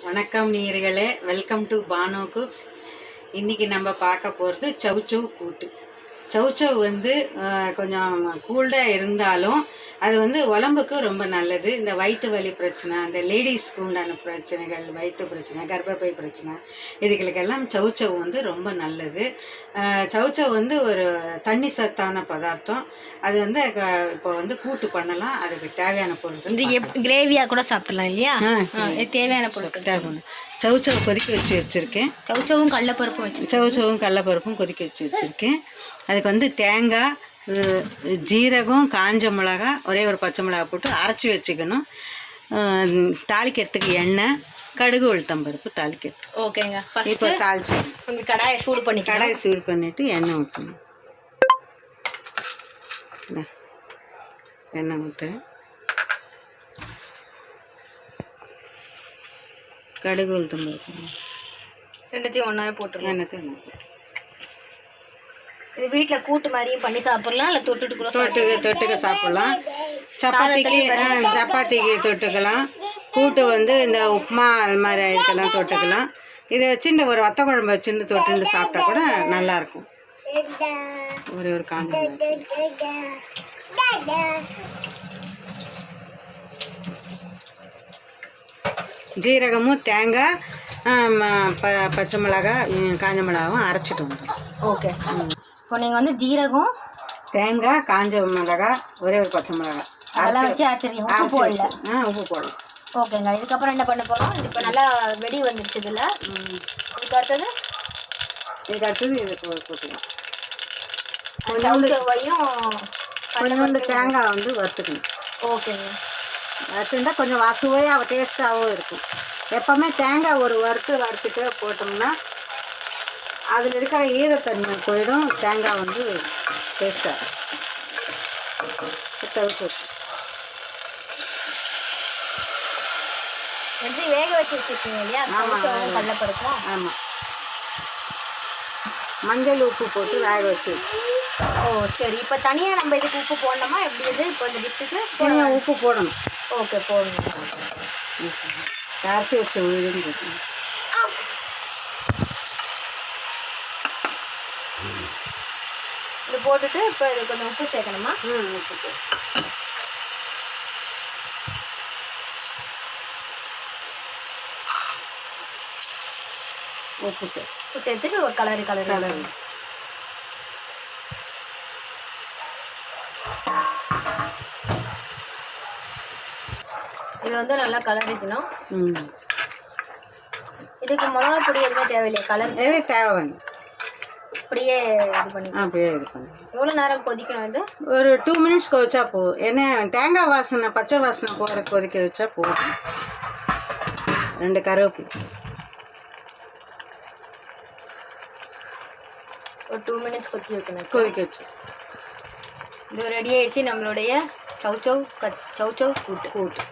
வணக்கம் நேயர்களே, welcome to Banu cooks. இன்றைக்கி நம்ம பார்க்க போகிறது சௌச்சௌ கூட்டு. சௌச்சௌ வந்து கொஞ்சம் கூல்டாக இருந்தாலும் அது வந்து உடம்புக்கு ரொம்ப நல்லது. இந்த வயிற்று வலி பிரச்சனை, இந்த லேடிஸ்க்கு உண்டான பிரச்சனைகள், வயிற்று பிரச்சனை, கர்ப்பப்பை பிரச்சனை, இதுகளுக்கெல்லாம் சௌச்சௌ வந்து ரொம்ப நல்லது. சௌச்சௌ வந்து ஒரு தண்ணி சத்தான பதார்த்தம். அது வந்து இப்போ வந்து கூட்டு பண்ணலாம். அதுக்கு தேவையான பொருட்கள் கிரேவியாக கூட சாப்பிடலாம் இல்லையா? தேவையான பொருட்கள் தேவையான சௌச்சௌ கொதிக்க வச்சுருக்கேன். சௌச்சௌவும் கடலப்பருப்பும் கொதிக்க வச்சுருக்கேன். அதுக்கு வந்து தேங்காய், ஜீரகம், காஞ்ச மிளகா, ஒரே ஒரு பச்சை மிளகா போட்டு அரைச்சி வச்சுக்கணும். தாளிக்கிறதுக்கு எண்ணெய், கடுகு, உளுத்தம்பருப்பு தாளிக்கிறது. ஓகேங்க. இப்போ தாளிச்சு கடாயை சூடு பண்ணிவிட்டு எண்ணெய் ஊற்றணும். எண்ணெய் ஊற்று, கடுகு, உளுத்தம்பருப்பு ரெண்டுத்தையும் ஒன்றாவே போட்டுருங்க. எண்ணெத்தையும் இது வீட்டில் கூட்டு மாதிரியும் பண்ணி சாப்பிட்லாம், இல்லை தொட்டுக்க சாப்பிட்லாம். சப்பாத்திக்கு தொட்டுக்கலாம். கூட்டு வந்து இந்த உப்புமா அது மாதிரி இதுக்கெல்லாம் தொட்டுக்கலாம். இதை வச்சு இந்த ஒரு வத்த குழம்பு வச்சுருந்து தொட்டுட்டு சாப்பிட்டா கூட நல்லாயிருக்கும். ஒரு காஞ்ச ஜீரகமும் தேங்காய், பச்சை மிளகாய், காஞ்ச மிளகாவும் அரைச்சிட்டு வந்துடும். ஓகே. இப்போ நீங்கள் வந்து ஜீரகம், தேங்காய், காஞ்ச மிளகாய், ஒரே ஒரு பச்சை மிளகாய் அதெல்லாம் வச்சு அரைச்சிருக்கீங்க. உப்பு போடல? உப்பு போடலாம். ஓகேங்க. இதுக்கப்புறம் என்ன பண்ண போகிறோம்? இப்போ நல்லா வெடி வந்துடுச்சு. இதில் இதுக்கு அடுத்தது இது போட்டுக்கலாம். கொஞ்சோண்டு தேங்காய் வந்து வறுத்துக்கணும். ஓகேங்க. வறுத்துருந்தா கொஞ்சம் சுவையாக டேஸ்ட்டாகவும் இருக்கும். எப்போவுமே தேங்காய் ஒரு வறுத்துட்டு போட்டோம்னா அதில் இருக்கிற ஈரத்தன்மை போயிடும். தேங்காய் வந்து டேஸ்ட்டாக வேக வச்சு வச்சுருக்கீங்க இல்லையா? கடலைப்பருப்பும். ஆமாம், மஞ்சள் உப்பு போட்டு வேக வச்சு. ஓ சரி. இப்போ தனியாக நம்ம இதுக்கு உப்பு போடணுமா? எப்படி இது இப்போ இந்த டிஷ்ஷுக்கு கொஞ்சம் உப்பு போடணும். ஓகே, போடணும். அரைச்சி வச்சு விழுந்து இது போட்டுட்டு இப்போ இது கொஞ்சம் உப்பு சேர்க்கணுமா? உப்பு சேர்த்துட்டு ஒரு கலரி இது வந்து நல்லா கலரிக்கணும். இதுக்கு மிளகா பொடி எதுவுமே தேவையில்லையா? கலர் தேவை. அப்படியே இது பண்ணி எவ்வளோ நேரம் கொதிக்கணும்? இது ஒரு 2 minutes கொதிச்சா போதும். ஏன்னா தேங்காய் வாசனை, பச்சை வாசனை போகிற கொதிக்க வச்சா போதும். 2 கருவேப்பிலை, ஒரு 2 minutes கொதிக்க வச்சு. இது ரெடி ஆயிடுச்சு நம்மளுடைய சௌச்சௌ கூட்டு.